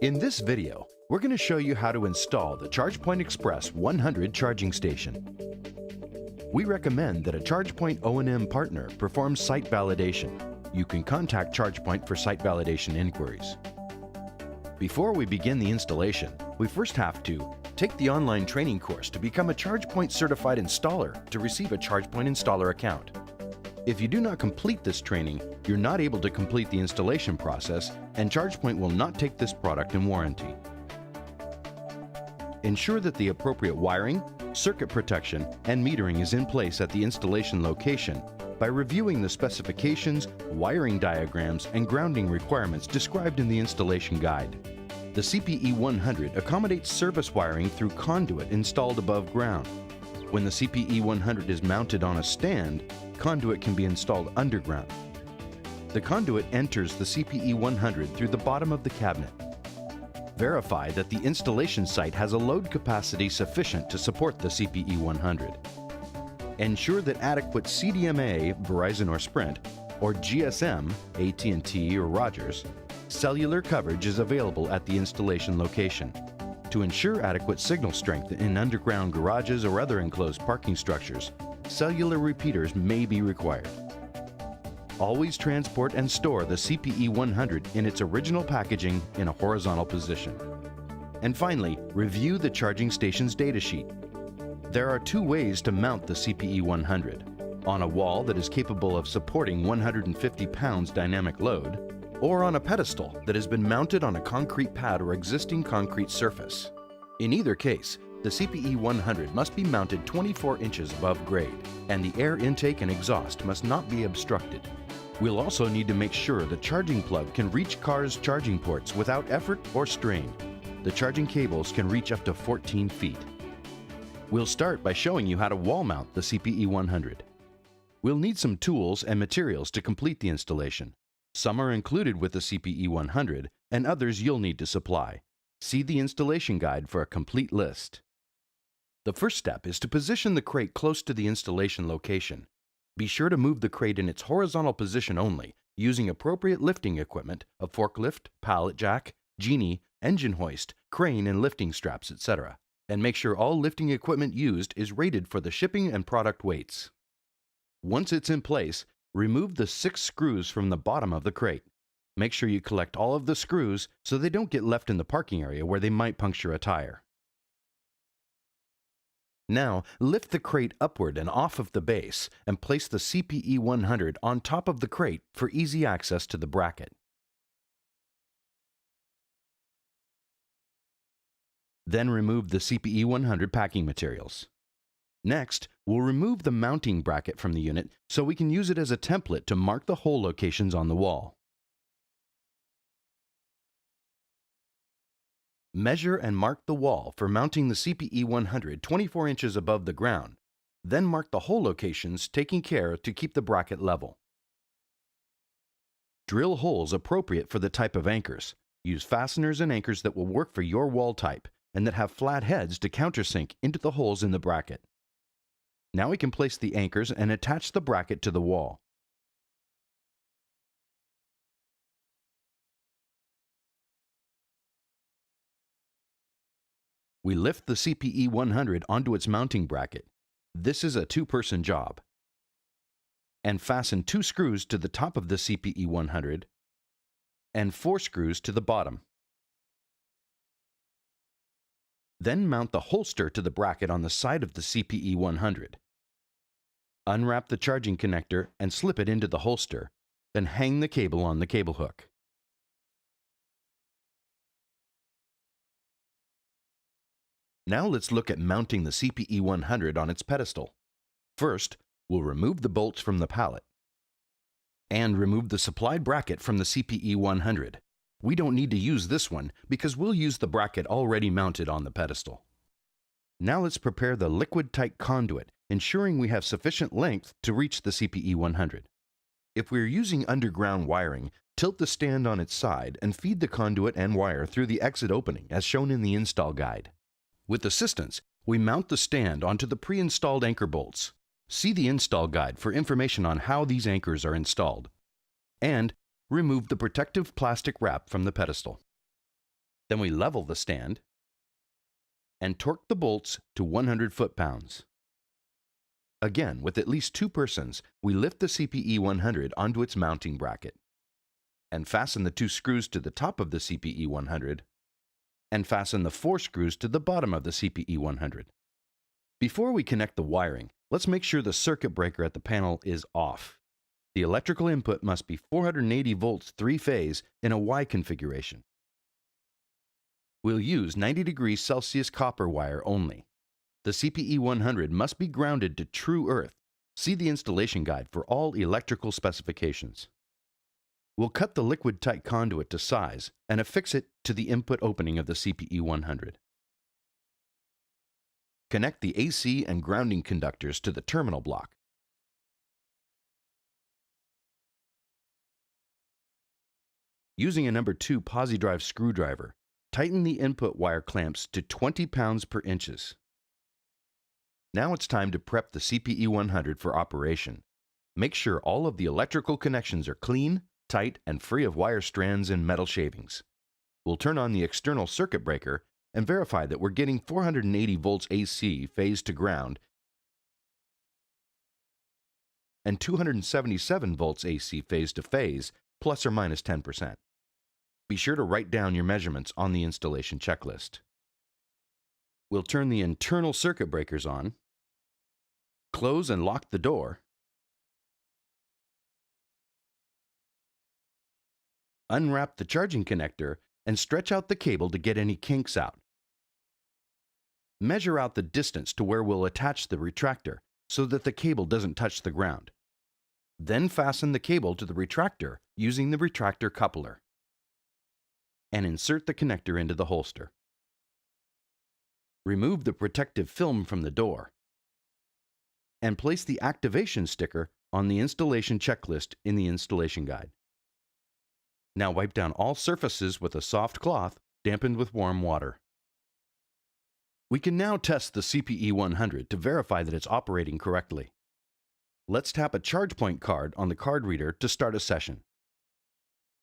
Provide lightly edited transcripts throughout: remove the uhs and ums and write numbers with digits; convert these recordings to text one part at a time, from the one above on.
In this video, we're going to show you how to install the ChargePoint Express 100 charging station. We recommend that a ChargePoint O&M partner performs site validation. You can contact ChargePoint for site validation inquiries. Before we begin the installation, we first have to take the online training course to become a ChargePoint certified installer to receive a ChargePoint installer account. If you do not complete this training, you're not able to complete the installation process, and ChargePoint will not take this product in warranty. Ensure that the appropriate wiring, circuit protection, and metering is in place at the installation location by reviewing the specifications, wiring diagrams, and grounding requirements described in the installation guide. The CPE100 accommodates service wiring through conduit installed above ground. When the CPE100 is mounted on a stand, conduit can be installed underground. The conduit enters the CPE100 through the bottom of the cabinet. Verify that the installation site has a load capacity sufficient to support the CPE100. Ensure that adequate CDMA, Verizon or Sprint, or GSM, AT&T or Rogers, cellular coverage is available at the installation location. To ensure adequate signal strength in underground garages or other enclosed parking structures, cellular repeaters may be required. Always transport and store the CPE100 in its original packaging in a horizontal position. And finally, review the charging station's datasheet. There are two ways to mount the CPE100: on a wall that is capable of supporting 150 pounds dynamic load, or on a pedestal that has been mounted on a concrete pad or existing concrete surface. In either case, the CPE100 must be mounted 24 inches above grade, and the air intake and exhaust must not be obstructed. We'll also need to make sure the charging plug can reach car's charging ports without effort or strain. The charging cables can reach up to 14 feet. We'll start by showing you how to wall mount the CPE100. We'll need some tools and materials to complete the installation. Some are included with the CPE100, and others you'll need to supply. See the installation guide for a complete list. The first step is to position the crate close to the installation location. Be sure to move the crate in its horizontal position only, using appropriate lifting equipment, a forklift, pallet jack, genie, engine hoist, crane and lifting straps, etc. And make sure all lifting equipment used is rated for the shipping and product weights. Once it's in place, remove the 6 screws from the bottom of the crate. Make sure you collect all of the screws so they don't get left in the parking area where they might puncture a tire. Now, lift the crate upward and off of the base and place the CPE100 on top of the crate for easy access to the bracket. Then remove the CPE100 packing materials. Next, we'll remove the mounting bracket from the unit so we can use it as a template to mark the hole locations on the wall. Measure and mark the wall for mounting the CPE100 24 inches above the ground. Then mark the hole locations, taking care to keep the bracket level. Drill holes appropriate for the type of anchors. Use fasteners and anchors that will work for your wall type and that have flat heads to countersink into the holes in the bracket. Now we can place the anchors and attach the bracket to the wall. We lift the CPE100 onto its mounting bracket. This is a 2-person job. And fasten 2 screws to the top of the CPE100 and 4 screws to the bottom. Then mount the holster to the bracket on the side of the CPE100. Unwrap the charging connector and slip it into the holster, then hang the cable on the cable hook. Now let's look at mounting the CPE100 on its pedestal. First, we'll remove the bolts from the pallet and remove the supplied bracket from the CPE100. We don't need to use this one because we'll use the bracket already mounted on the pedestal. Now let's prepare the liquid-tight conduit, ensuring we have sufficient length to reach the CPE100. If we're using underground wiring, tilt the stand on its side and feed the conduit and wire through the exit opening as shown in the install guide. With assistance, We mount the stand onto the pre-installed anchor bolts. See the install guide for information on how these anchors are installed. And remove the protective plastic wrap from the pedestal. Then we level the stand and torque the bolts to 100 foot-pounds. Again, with at least 2 persons, we lift the CPE100 onto its mounting bracket and fasten the 2 screws to the top of the CPE100 and fasten the 4 screws to the bottom of the CPE100. Before we connect the wiring, let's make sure the circuit breaker at the panel is off. The electrical input must be 480 volts 3-phase in a Y configuration. We'll use 90 degrees Celsius copper wire only. The CPE100 must be grounded to true earth. See the installation guide for all electrical specifications. We'll cut the liquid-tight conduit to size and affix it to the input opening of the CPE100. Connect the AC and grounding conductors to the terminal block. Using a number 2 posi-drive screwdriver, tighten the input wire clamps to 20 pounds per inches. Now it's time to prep the CPE100 for operation. Make sure all of the electrical connections are clean, tight, and free of wire strands and metal shavings. We'll turn on the external circuit breaker and verify that we're getting 480 volts AC phase to ground and 277 volts AC phase to phase, plus or minus 10%. Be sure to write down your measurements on the installation checklist. We'll turn the internal circuit breakers on, close and lock the door, unwrap the charging connector, and stretch out the cable to get any kinks out. Measure out the distance to where we'll attach the retractor so that the cable doesn't touch the ground. Then fasten the cable to the retractor using the retractor coupler and insert the connector into the holster. Remove the protective film from the door and place the activation sticker on the installation checklist in the installation guide. Now wipe down all surfaces with a soft cloth dampened with warm water. We can now test the CPE100 to verify that it's operating correctly. Let's tap a ChargePoint card on the card reader to start a session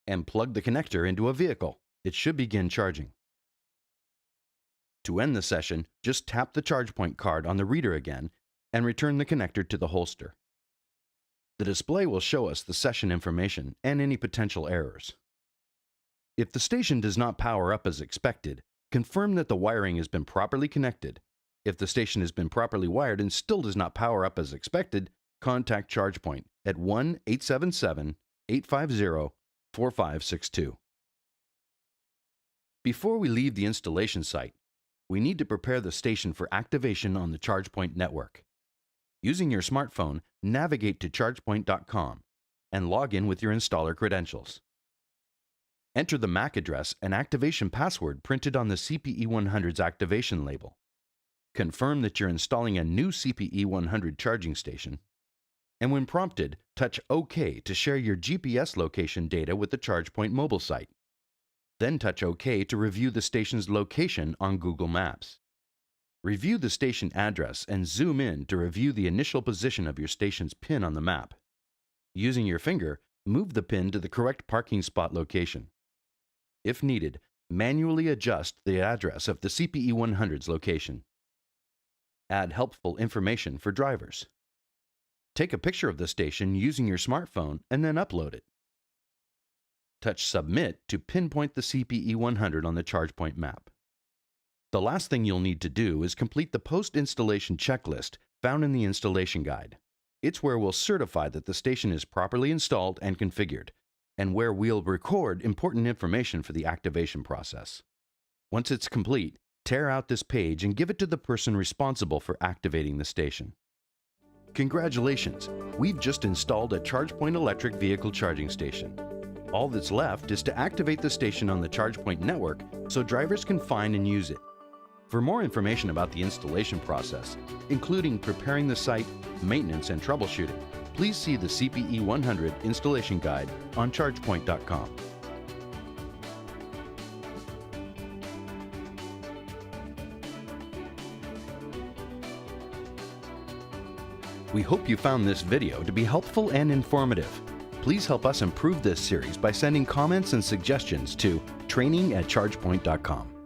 and plug the connector into a vehicle. It should begin charging. To end the session, just tap the ChargePoint card on the reader again and return the connector to the holster. The display will show us the session information and any potential errors. If the station does not power up as expected, confirm that the wiring has been properly connected. If the station has been properly wired and still does not power up as expected, contact ChargePoint at 1-877-850-4562. Before we leave the installation site, we need to prepare the station for activation on the ChargePoint network. Using your smartphone, navigate to chargepoint.com and log in with your installer credentials. Enter the MAC address and activation password printed on the CPE100's activation label. Confirm that you're installing a new CPE100 charging station, and when prompted, touch OK to share your GPS location data with the ChargePoint mobile site. Then touch OK to review the station's location on Google Maps. Review the station address and zoom in to review the initial position of your station's pin on the map. Using your finger, move the pin to the correct parking spot location. If needed, manually adjust the address of the CPE100's location. Add helpful information for drivers. Take a picture of the station using your smartphone and then upload it. Touch Submit to pinpoint the CPE100 on the ChargePoint map. The last thing you'll need to do is complete the post-installation checklist found in the installation guide. It's where we'll certify that the station is properly installed and configured, and where we'll record important information for the activation process. Once it's complete, tear out this page and give it to the person responsible for activating the station. Congratulations! We've just installed a ChargePoint electric vehicle charging station. All that's left is to activate the station on the ChargePoint network so drivers can find and use it. For more information about the installation process, including preparing the site, maintenance, and troubleshooting, please see the CPE100 installation guide on ChargePoint.com. We hope you found this video to be helpful and informative. Please help us improve this series by sending comments and suggestions to training@chargepoint.com.